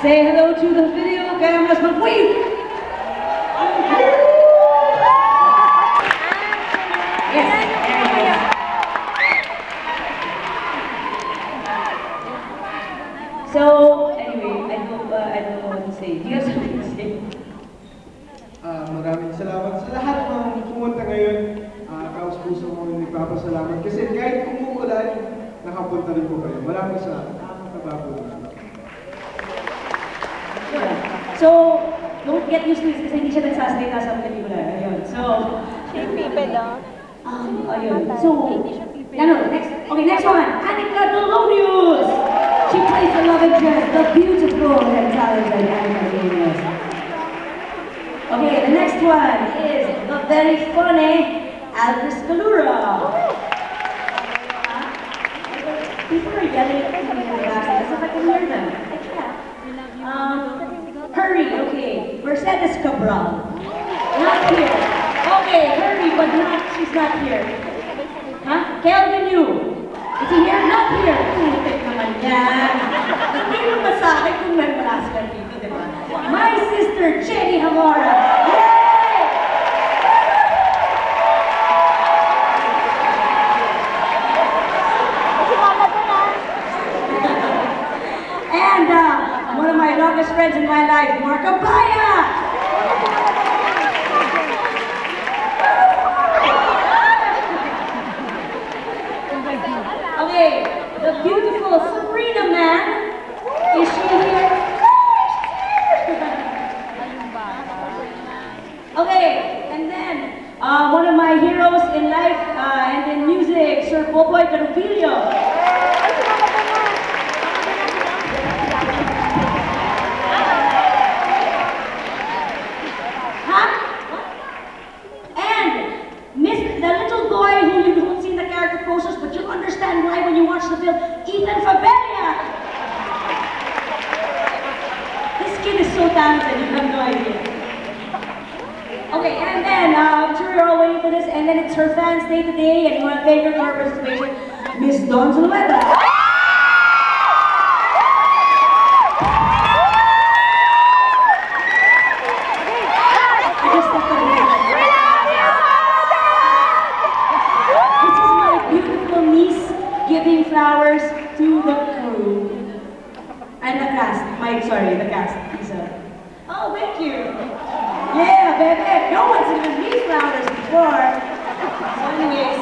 Say hello to the video cameras, but wait! Yes, there he is. So, anyway, I don't know what to say. Do you have something to say? Maraming salamat sa lahat ng pumunta ngayon. Kaus-puso ko yung nagpapasalamat. Kasi kahit umuulan, nakapunta rin po kayo. Maraming salamat. Nakakabago na. So, don't get used to it kasi hindi siya nagsasalita sa pelikula. Ayun. So, ayun. So, next one. Anika Dolonius! She plays the love interest, the beautiful and talented Anika Dolonius. Okay, the next one is the very funny Aldris Calura. People are yelling at me in the back, as if I can hear them. I can't. Hurry, okay. Mercedes Cabral. Not here. Okay, hurry, but she's not here. Huh? Kelvin Yu. Is he here? Not here. Putik naman yan. Hindi naman sa akin kung may malas ka dito, di ba? My sister, Jenny Hamora. Yay! And one of my longest friends in my life, Mark Abaya! Okay, the beautiful Sabrina Man. Is she here? Okay, and then one of my heroes in life and in music, Sir Boboy Carubilio. But you'll understand why when you watch the film, Ethan Fabella! This kid is so talented, you have no idea. Okay, and then, I'm sure you're all waiting for this, and then it's her fans' day today, and you want to thank her for her participation, Miss Dawn Zulueta. Giving flowers to the crew. And the cast. The cast. Lisa. Oh, thank you. Yeah, baby. No one's given me flowers before. So anyways,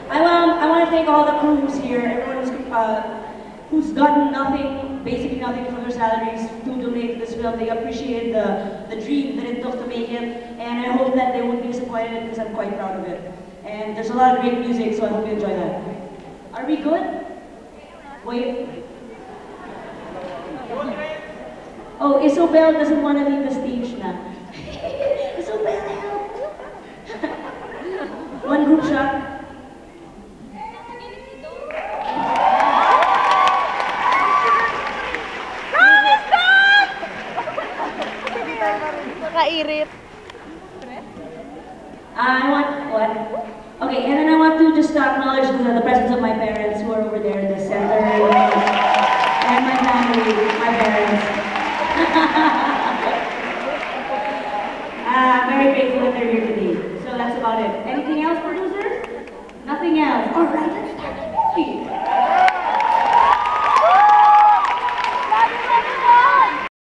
I want to thank all the crew who's here, everyone who's gotten nothing, basically nothing from their salaries to donate to this film. They appreciated the dream that it took to make it, and I hope that they won't be disappointed because I'm quite proud of it. And there's a lot of great music, so I hope you enjoy that. Are we good? Wait. Oh, Isobel doesn't want to leave the stage na. Isobel, help! One group shot. Nakairit. I want, what? Okay, and then I want to just acknowledge the presence of my parents who are over there in the center. And my family, my parents. Very grateful that they're here today. So that's about it. Anything else, producers? Nothing else. All right.